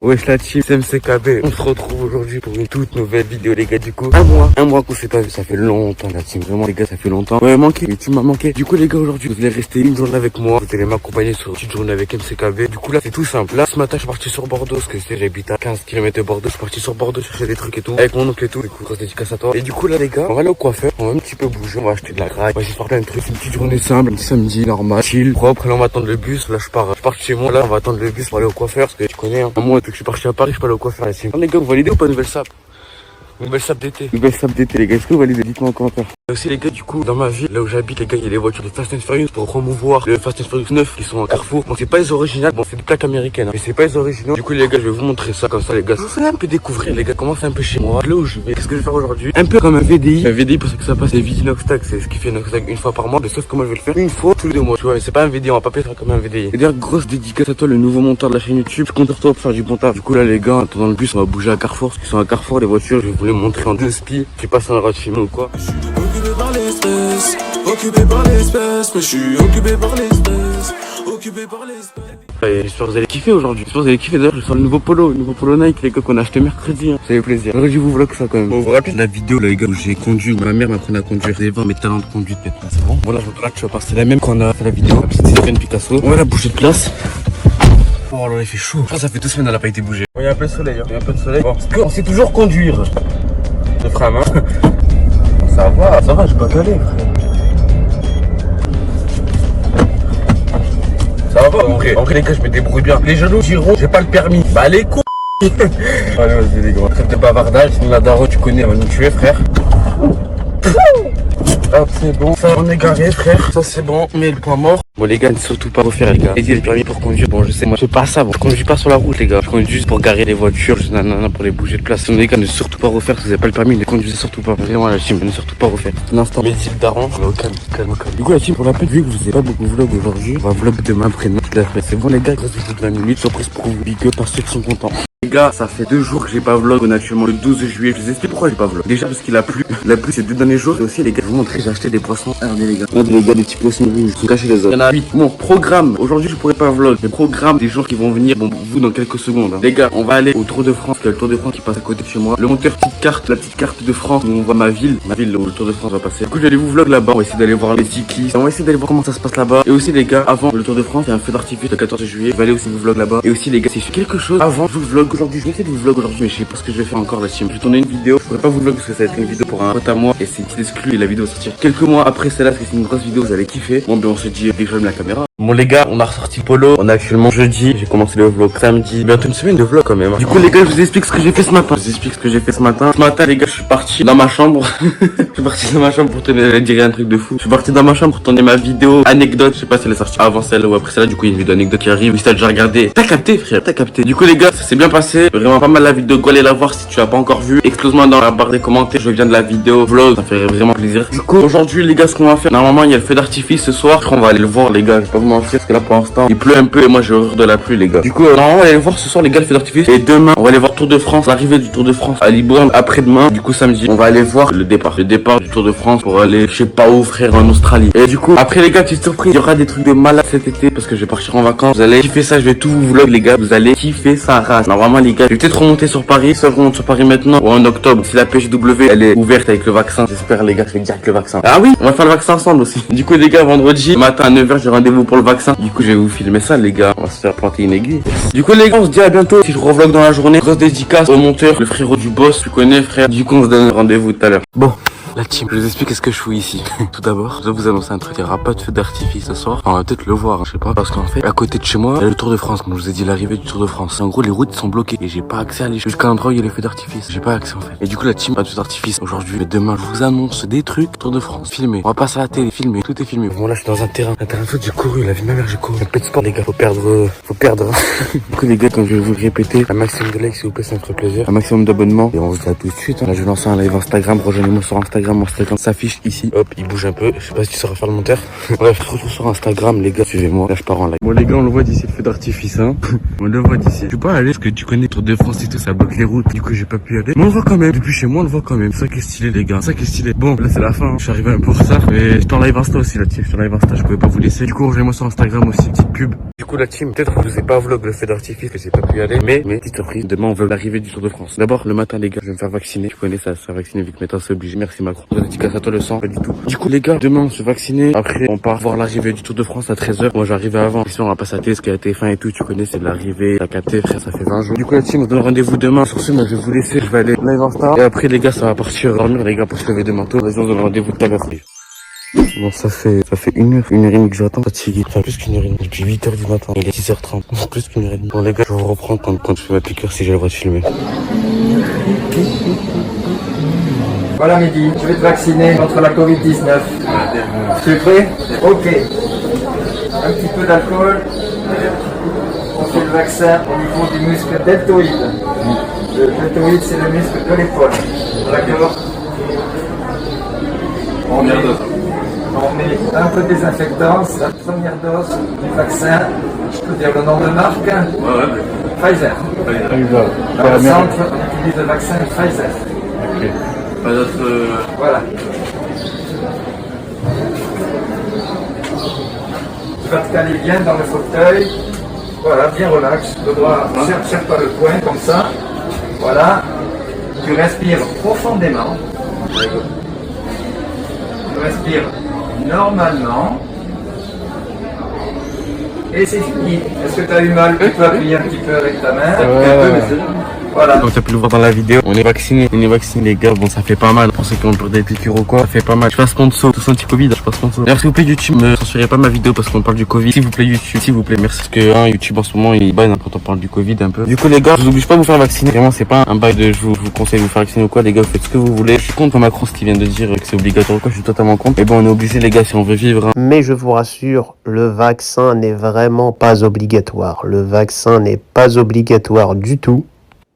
Wesh la team, c'est MCKB. On se retrouve aujourd'hui pour une toute nouvelle vidéo les gars. Du coup, un mois qu'on s'est pas vu, ça fait longtemps la team. Vraiment les gars, ça fait longtemps. Ouais, manqué, mais tu m'as manqué. Du coup les gars, aujourd'hui, vous allez rester une journée avec moi. Vous allez m'accompagner sur une petite journée avec MCKB. Du coup là, c'est tout simple. Là, ce matin, je suis parti sur Bordeaux, parce que j'habite à 15 km de Bordeaux. Je suis parti sur Bordeaux chercher des trucs et tout. Avec mon oncle et tout. Du coup, grosse dédicace à toi. Et du coup là les gars, on va aller au coiffeur. On va un petit peu bouger. On va acheter de la graille. On va essayer de faire plein de trucs. Une petite journée simple, un samedi, normal, chill, propre. Là, on va attendre le bus. Là, je pars chez moi. Là, on va attendre le bus pour aller au coiffeur. Parce que tu connais, hein. Moi, depuis que je suis parti à Paris, je peux aller au coiffeur. Les gars, vous validez ou pas nouvelle sap? Nouvelle sap d'été. Nouvelle sap d'été, les gars. Est-ce que vous validez? Dites-moi en commentaire. Et aussi, les gars, du coup, dans ma ville, là où j'habite, les gars, il y a les voitures de Fast and Furious pour promouvoir le Fast and Furious 9 qui sont à Carrefour. Bon, c'est pas les originales, bon, c'est des plaques américaines, hein, mais c'est pas les originaux. Du coup, les gars, je vais vous montrer ça comme ça, les gars. Je vous fais un peu découvrir, les gars, comment c'est un peu chez moi. Là où je vais, qu'est-ce que je vais faire aujourd'hui? Un peu comme un VDI. Un VDI, parce que ça passe, c'est Vidi Noxtag, c'est ce qui fait Noxtag une fois par mois. Mais sauf que moi, je vais le faire une fois tous les 2 mois. Tu vois, mais c'est pas un VDI, on va pas faire comme un VDI. Et d'ailleurs, grosse dédicace à toi, le nouveau monteur de la chaîne YouTube. Je compte sur toi pour faire du bon taf. Du coup, là, les gars, dans le bus, on va bouger à Carrefour. Parce qu'ils sont à Carrefour, les voitures, je vais vous les montrer en 2 spies. Je sais pas si on aura de film ou quoi. Occupé par l'espèce, mais je suis occupé par l'espèce. Occupé par l'espèce. Et j'espère que vous allez kiffer aujourd'hui. J'espère que vous allez kiffer. D'ailleurs, je sors le nouveau polo Nike, les gars, qu'on a acheté mercredi. Hein. Ça fait plaisir. J'aurais dû vous vlog ça quand même. Bon, vous vous rappelez de la vidéo, là, les gars, où j'ai conduit, où ma mère m'a appris à conduire. Vous allez voir mes talents de conduite maintenant, c'est bon. Voilà, je vous là, tu vas passer la même qu'on a fait la vidéo. La petite Stéphane Picasso. On va la bouger de place. Oh là, il fait chaud. Ça fait 2 semaines, elle n'a pas été bougée. Il y a un peu de soleil, hein. Il y a un peu de soleil. Bon, parce qu'on sait toujours conduire. Le frère, hein. Ça va, j'ai pas calé, frère. Ça va, en vrai, les gars, je me débrouille bien. Les genoux giront, j'ai pas le permis. Bah, les coups. Allez, vas-y, les gars. Trêve de bavardage, sinon la Daro, tu connais, elle va nous tuer, frère. Hop, c'est bon. Ça, on est garé, frère. Ça, c'est bon. Mais le point mort. Bon, les gars, ne surtout pas refaire, les gars. Aider le permis pour conduire. Bon, je sais, moi, je fais pas ça. Bon, je conduis pas sur la route, les gars. Je conduis juste pour garer les voitures, juste nanana, pour les bouger de place. Donc, les gars, ne surtout pas refaire. Si vous avez pas le permis, ne conduisez surtout pas. Vraiment, la team, ne surtout pas refaire. Un instant. Médile daron. Calme. Du coup, la team, pour la peine, vu que je vous ai pas beaucoup vlog aujourd'hui, on va vlog demain, après-demain, toute la fête. C'est bon, les gars, grosse vidéo de 20 minutes. Surprise pour vous. Big up par ceux qui sont contents. Les gars, ça fait 2 jours que j'ai pas vlog, naturellement le 12 juillet. Je vous explique pourquoi j'ai pas vlog. Déjà parce qu'il a plu. Il a plu ces 2 derniers jours. Et aussi, les gars, je vais vous montrer, j'ai acheté des poissons. Regardez, les gars. Regardez, les gars, des petits poissons rouges. Ils sont cachés les autres. Il y en a 8. Mon programme. Aujourd'hui, je pourrais pas vlog. Le programme des jours qui vont venir. Bon, vous dans quelques secondes. Hein. Les gars, on va aller au Tour de France. Il y a le Tour de France qui passe à côté de chez moi. Le monteur petite carte, la petite carte de France où on voit ma ville. Ma ville où le Tour de France va passer. Du coup, j'allais vous vlog là-bas. On va essayer d'aller voir les cyclistes. On va essayer d'aller voir comment ça se passe là-bas. Et aussi, les gars, avant le Tour de France, il y a un feu d'artifice le 14 juillet. Je vais aller aussi vous vlog là-bas. Et aussi, les gars, si je fais quelque chose avant, je vous vlog aujourd'hui. Je vais essayer de vous vlog aujourd'hui, mais je sais pas ce que je vais faire encore la team. Je vais tourner une vidéo. Je pourrais pas vous vlog parce que ça va être une vidéo pour un pote à moi et c'est une petite exclue et la vidéo va sortir quelques mois après celle-là parce que c'est une grosse vidéo, vous allez kiffer. Bon, ben on se dit dès que j'allume la caméra. Bon les gars, on a ressorti polo. On est actuellement jeudi. J'ai commencé le vlog samedi. Bientôt une semaine de vlog quand même. Hein. Du coup les gars, je vous explique ce que j'ai fait ce matin. Ce matin les gars, je suis parti dans ma chambre. Je suis parti dans ma chambre pour tourner, dire un truc de fou. Je suis parti dans ma chambre pour tourner ma vidéo anecdote. Je sais pas si elle est sortie avant celle ou après celle-là. Du coup, il y a une vidéo anecdote qui arrive. Si t'as déjà regardé, t'as capté frère, t'as capté. Du coup les gars, ça s'est bien passé. Vraiment pas mal la vidéo. Go aller la voir si tu l'as pas encore vu. Explose-moi dans la barre des commentaires. Je viens de la vidéo vlog. Ça fait vraiment plaisir. Du coup, aujourd'hui les gars, ce qu'on va faire. Normalement, il y a le feu d'artifice ce soir. On va aller le voir les gars. Je vais pas vous mentir parce que là pour l'instant, il pleut un peu et moi j'ai horreur de la pluie les gars. Du coup, normalement, on va aller voir ce soir les gars le feu d'artifice. Et demain, on va aller voir Tour de France. L'arrivée du Tour de France à Libourne après-demain. Du coup, samedi, on va aller voir le départ. Le départ du Tour de France pour aller, je sais pas où frère, en Australie. Et du coup, après les gars, petite surprise, il y aura des trucs de malade cet été parce que je vais partir en vacances. Vous allez kiffer ça, je vais tout vous vlog les gars. Vous allez kiffer ça race. Normalement les gars, je vais peut-être remonter sur Paris. Soit je remonte sur Paris maintenant ou en octobre. Si la PGW elle est ouverte avec le vaccin, j'espère les gars, je vais direct le vaccin. Ah oui, on va faire le vaccin ensemble aussi. Du coup les gars, vendredi matin à 9h, j'ai rendez-vous pour le vaccin. Du coup, je vais vous filmer ça les gars. On va se faire planter une aiguille. Du coup les gars, on se dit à bientôt. Si je revlog dans la journée, grosse dédicace au monteur, le frérot du boss, tu connais frère. Du coup, on se donne rendez-vous tout à l'heure. Bon. La team, je vous explique ce que je fous ici. Tout d'abord, je dois vous annoncer un truc. Il n'y aura pas de feu d'artifice ce soir. Enfin, on va peut-être le voir, hein, je sais pas. Parce qu'en fait, à côté de chez moi, il y a le Tour de France. Comme je vous ai dit, l'arrivée du Tour de France. En gros, les routes sont bloquées et j'ai pas accès à aller jusqu'à l'endroit où il y a les feux d'artifice. J'ai pas accès en fait. Et du coup, la team, pas de feu d'artifice. Aujourd'hui, demain, je vous annonce des trucs Tour de France. Filmé. On va passer à la télé, filmé. Tout est filmé. Bon, là, je suis dans un terrain. Un terrain de foot, j'ai couru. La vie de ma mère, j'ai couru. Un peu de sport, les gars. Faut perdre. Du coup, les gars, comme je vais vous le répéter, un maximum de likes, s'il vous plaît, ça me ferait plaisir. Un maximum d'abonnements. Et on se dit à tout de suite. Hein. Là, je vais lancer un live Instagram. Rejoignez-moi sur Instagram. Mon Instagram s'affiche ici. Hop, il bouge un peu. Je sais pas si tu sauras faire le monteur. Bref, retour sur Instagram, les gars. Suivez-moi. Là, je pars en live. Bon, les gars, on le voit d'ici le feu d'artifice, hein. On le voit d'ici. Je peux pas aller parce que tu connais le Tour de France et tout, ça bloque les routes. Du coup, j'ai pas pu y aller. Mais on le voit quand même. Depuis chez moi, on le voit quand même. Ça qui est stylé, les gars. Ça qui est stylé. Bon, là, c'est la fin. Je suis arrivé un peu en retard. Mais j'étais en live Insta aussi, la team. J'étais en live Insta. Je pouvais pas vous laisser. Du coup, rejoignez-moi sur Instagram aussi. Petite pub. Du coup, la team, peut-être que je vous ai pas vlog le feu d'artifice que j'ai pas pu y aller. Mais, petite surprise. Demain, on veut l'arrivée du Tour de France. D'abord, le matin, les gars, je vais me faire vacciner. Tu connais ça, se faire vacciner vu que maintenant c'est obligé. Merci Macron. Je dédicace à toi le sang. Pas du tout. Du coup, les gars, demain, on se vacciner. Après, on part voir l'arrivée du Tour de France à 13h. Moi, j'arrive avant. Ici, on va passer à TS qui a été fin et tout. Tu connais, c'est l'arrivée. La KT, frère, ça fait 20 jours. Du coup, la team, on se donne rendez-vous demain. Sur ce, moi, je vais vous laisser. Je vais aller live Insta. Et après, les gars, ça va partir dormir, les gars, pour se lever demain tôt. Vas-y, on se donne rendez-vous tout à l'heure. Bon, ça fait 1 heure et demie que j'attends. Fatigué. Enfin, plus qu'une heure et demie. Depuis 8h du matin. Il est 6h30. Plus qu'une heure et demie. Bon, les gars, je vous reprends quand je fais ma piqûre si j'ai le droit de filmer. Voilà Mehdi, je vais te vacciner contre la Covid-19. Tu es prêt? Ok. Un petit peu d'alcool. On fait le vaccin au niveau du muscle deltoïde. Le deltoïde, c'est le muscle de l'épaule. D'accord? On met un peu de désinfectant, c'est la première dose du vaccin. Je peux dire le nom de marque? Pfizer. Dans le centre, on utilise le vaccin Pfizer. Ok. Pas d'autres. Voilà. Tu vas te caler bien dans le fauteuil. Voilà, bien relax. Le bras, cherche pas le coin comme ça. Voilà. Tu respires profondément. Tu respires normalement. Et c'est fini. Est-ce que tu as eu mal? Tu peux appuyer un petit peu avec ta main. Voilà. Comme tu as pu le voir dans la vidéo, on est vacciné les gars. Bon, ça fait pas mal. Pour ceux qui ont peur des piqûres ou quoi, ça fait pas mal. Je passe sponsor, tout anti-Covid, je passe sponsor. D'ailleurs, s'il vous plaît, YouTube, ne censurez pas ma vidéo parce qu'on parle du Covid. S'il vous plaît, YouTube, s'il vous plaît, merci. Parce que YouTube en ce moment, il banne quand on parle du Covid un peu. Du coup, les gars, je vous oblige pas à vous faire vacciner. Vraiment, c'est pas un bail de je vous conseille de vous faire vacciner ou quoi, les gars, vous faites ce que vous voulez. Je suis contre Macron, ce qu'il vient de dire que c'est obligatoire ou quoi, je suis totalement contre. Et bon, on est obligé, les gars, si on veut vivre. Mais je vous rassure, le vaccin n'est vraiment pas obligatoire. Le vaccin n'est pas obligatoire du tout.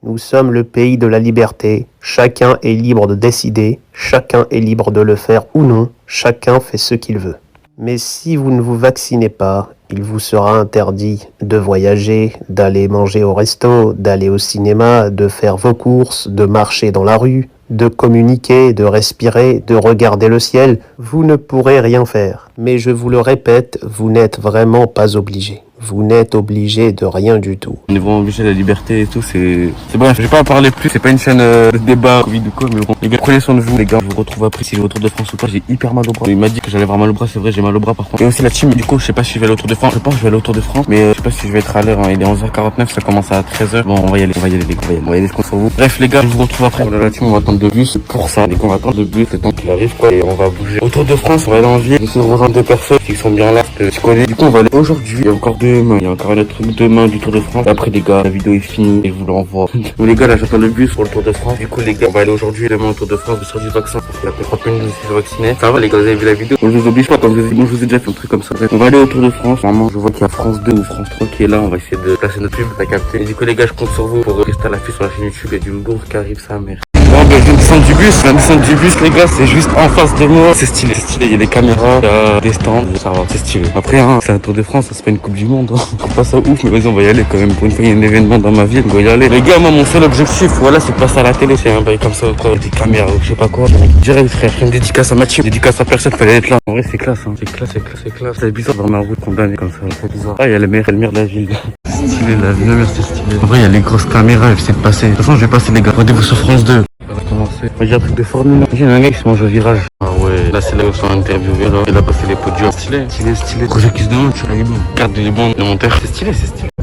Nous sommes le pays de la liberté. Chacun est libre de décider. Chacun est libre de le faire ou non. Chacun fait ce qu'il veut. Mais si vous ne vous vaccinez pas, il vous sera interdit de voyager, d'aller manger au resto, d'aller au cinéma, de faire vos courses, de marcher dans la rue, de communiquer, de respirer, de regarder le ciel. Vous ne pourrez rien faire. Mais je vous le répète, vous n'êtes vraiment pas obligé. Vous n'êtes obligé de rien du tout. On est vraiment obligé de la liberté et tout, c'est bref, je vais pas en parler plus, c'est pas une chaîne de débat, Covid ou quoi, mais bon. Les gars, prenez soin de vous, les gars, je vous retrouve après si je vais au Tour de France ou pas, j'ai hyper mal au bras. Il m'a dit que j'allais avoir mal au bras, c'est vrai, j'ai mal au bras par contre. Et aussi la team, du coup, je sais pas si je vais aller au Tour de France, je pense que je vais aller au Tour de France, mais je sais pas si je vais être à l'heure, hein. Il est 11h49, ça commence à 13h. Bon, on va y aller, les gars, on va y aller, je compte sur vous. Bref, les gars, je vous retrouve après. Voilà, la team, on va attendre de bus, c'est pour ça, les gars, on va attendre de bus, le temps qu'il arrive, quoi, et on va bouger. Au Tour de France, on va aller en ville, essayer de rejoindre 2 personnes qui sont bien là, parce que tu connais. Du coup, on va aller aujourd'hui, il y a encore demain, il y a encore un autre truc demain du Tour de France. Après, les gars, la vidéo est finie et je vous l'envoie. Bon, les gars, là, j'attends le bus pour le Tour de France. Du coup, les gars, on va aller aujourd'hui, demain au Tour de France, sur du vaccin. Parce qu'il a fait 30 minutes que je suis vacciné. Ça va, les gars, vous avez vu la vidéo? Bon, je vous oblige pas, comme je vous ai déjà fait un truc comme ça. Bref, on va aller au Tour de France. Normalement, je vois qu'il y a France 2 ou France 3 qui est là. On va essayer de placer notre pub, t'as capté. Et du coup, les gars, je compte sur vous pour rester à l'affût sur la chaîne YouTube. Il y a du lourd qui arrive, sa mère. Bon, ben, je viens de descendre du bus. La descente du bus, les gars, c'est juste en face de moi. C'est stylé, il y a des caméras, il y a des stands, ça va, c'est stylé. Après, hein, c'est un Tour de France, c'est pas une Coupe du Monde. Hein. Je trouve pas ça ouf, mais vas-y, on va y aller quand même. Pour une fois, il y a un événement dans ma vie, on va y aller. Les gars, moi, mon seul objectif, voilà, c'est de passer à la télé. C'est un bail comme ça, quoi, des caméras, je sais pas quoi. Direct, frère, je fais une dédicace à ma team, dédicace à personne, fallait être là. En vrai, c'est classe, hein. C'est classe. C'est bizarre de voir ma route condamnée comme ça, c'est bizarre. Ah, il y a le maire de la ville. Stylé, la ville, c'est stylé. En vrai, il y a les grosses caméras, j'essaie de passer. De toute façon, je vais passer, les gars. Rendez-vous sur France 2. On va commencer. J'ai un truc de Formule 1. J'ai un gars qui se mange au virage. Ah ouais, là c'est là où ils sont interviewés. Là. Il a passé les podiums. Stylé. Projet qui se demande, tu as eu bon. Carte de libre de monteur. C'est stylé.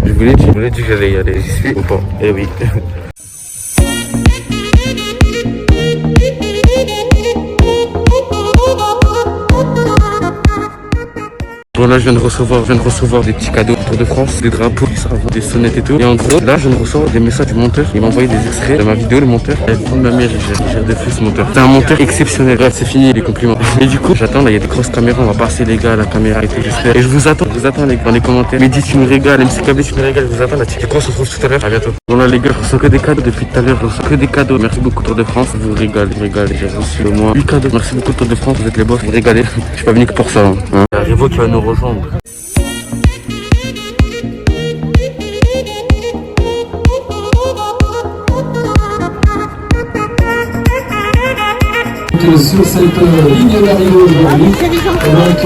Je voulais dire que j'allais y aller. J'y suis ou pas? Eh oui. Bon là je viens de recevoir des petits cadeaux Tour de France, des drapeaux, des sonnettes et tout. Et en gros là je viens de recevoir des messages du monteur. Il m'a envoyé des extraits de ma vidéo. Le monteur, il prend de ma mère, il gère de plus ce monteur. C'est un monteur exceptionnel. Bref, c'est fini les compliments. Et du coup j'attends, là il y a des grosses caméras, on va passer les gars à la caméra et tout, j'espère. Et je vous attends les gars, dans les commentaires. Mehdi tu me régales, MCKB tu me régales, je vous attends là. Et quoi, on se retrouve tout à l'heure, à bientôt. Bon là les gars, je reçois que des cadeaux depuis tout à l'heure, je reçois que des cadeaux. Merci beaucoup Tour de France, vous régalez, j'ai reçu au moins 8 cadeaux. Merci beaucoup Tour de France, vous êtes les boss, vous régalez. Je suis pas venu que pour ça. Hein. Il y a Revo qui va nous rejoindre. Sur cette ligne d'arrivée aujourd'hui, donc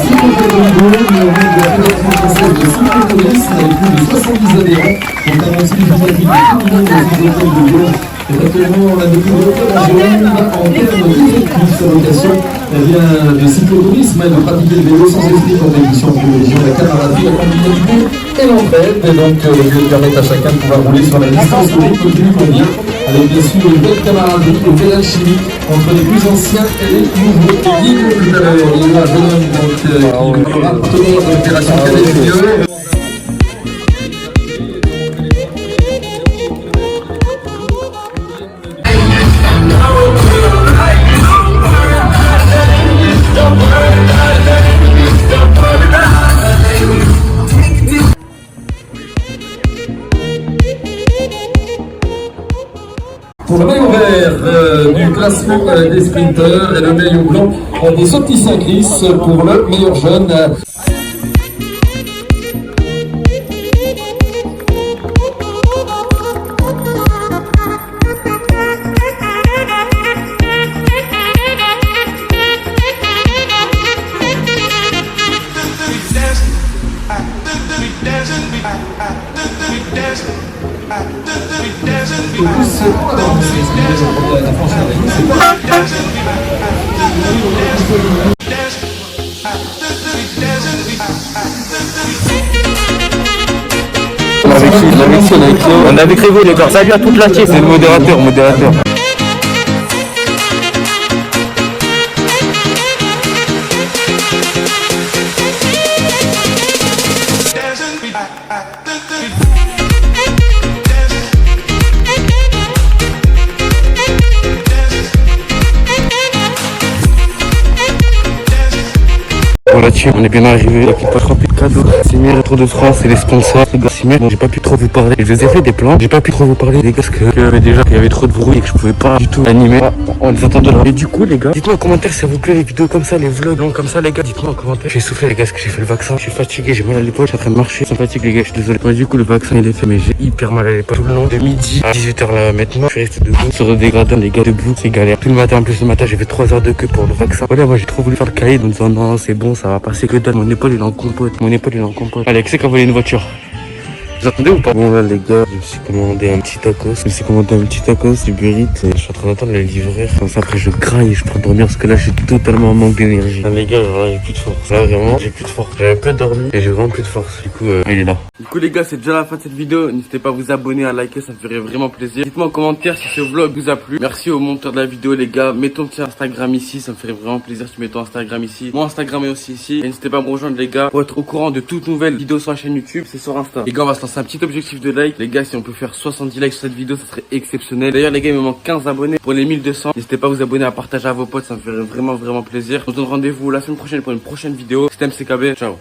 cyclo-vélo, nous avons de la Fédération française de cyclo-tourisme avec plus de 70 adhérents, notamment significatif de tout le monde des hôtels de Lyon. Et actuellement, on a beaucoup de opérations en termes d'effectifs sur location de cyclo-tourisme et de pratiquer le vélo sans esprit pour des missions privilégiant la camaraderie, la convivialité et l'entraide. Et donc, le permettre à chacun de pouvoir rouler sur la distance que vous lui convient, avec bien sûr une belle camaraderie et une belle alchimie entre les plus anciens et les nouveaux. Il y a un jeune homme qui est le rapporteur de l'opération Cadet Junior. Pour le maillot vert du classement des sprinteurs et le maillot blanc des opticiens Chris pour le meilleur jeune. On avait créé les gars. Salut à toute la team, c'est le modérateur. Bon la team, on est bien arrivé, il pas rempli de cadeaux. Simir, le Tour de France et les sponsors. Les gars, Simir, bon, j'ai pas pu trop vous parler. Je vous ai fait des plans, j'ai pas pu trop vous parler les gars parce que déjà qu'il y avait trop de bruit et que je pouvais pas du tout animer. On les attend de là. Et du coup les gars, dites-moi en commentaire si ça vous plaît les vidéos comme ça, les vlogs longs comme ça les gars. Dites-moi en commentaire. J'ai soufflé les gars parce que j'ai fait le vaccin. Je suis fatigué, j'ai mal à l'épaule, je suis en train de marcher. Je suis fatigue les gars, je suis désolé. Moi du coup le vaccin il est fait mais j'ai hyper mal à l'épaule. Tout le long de midi à 18h là maintenant. Je suis resté debout sur le dégradant les gars, debout, c'est galère. Tout le matin en plus le matin j'ai fait 3 heures de queue pour le vaccin. Voilà, moi j'ai trop voulu faire le cahier en disant non c'est bon, ça va passer que dalle. Mon épaule il est en compote. Allez, qui c'est qui a volé une voiture? Vous attendez ou pas? Bon là les gars, je me suis commandé un petit tacos, du burrito et je suis en train d'attendre le livreur. Comme ça après je graille et je pourrais dormir parce que là je suis totalement en manque d'énergie. Les gars, là j'ai plus de force. Là vraiment j'ai plus de force. J'ai un peu dormi et j'ai vraiment plus de force. Du coup il est là. Du coup les gars, c'est déjà la fin de cette vidéo. N'hésitez pas à vous abonner, à liker, ça me ferait vraiment plaisir. Dites-moi en commentaire si ce vlog vous a plu. Merci au monteur de la vidéo les gars. Mets ton petit Instagram ici, ça me ferait vraiment plaisir si tu mets ton Instagram ici. Mon Instagram est aussi ici. Et n'hésitez pas à me rejoindre les gars pour être au courant de toutes nouvelles vidéos sur la chaîne YouTube. C'est sur Insta. Les gars, on va se lancer un petit objectif de like. Les gars, si on peut faire 70 likes sur cette vidéo, ça serait exceptionnel. D'ailleurs les gars, il me manque 15 abonnés pour les 1200. N'hésitez pas à vous abonner, à partager à vos potes, ça me ferait vraiment plaisir. On se donne rendez-vous la semaine prochaine pour une prochaine vidéo. C'était MCKB, ciao.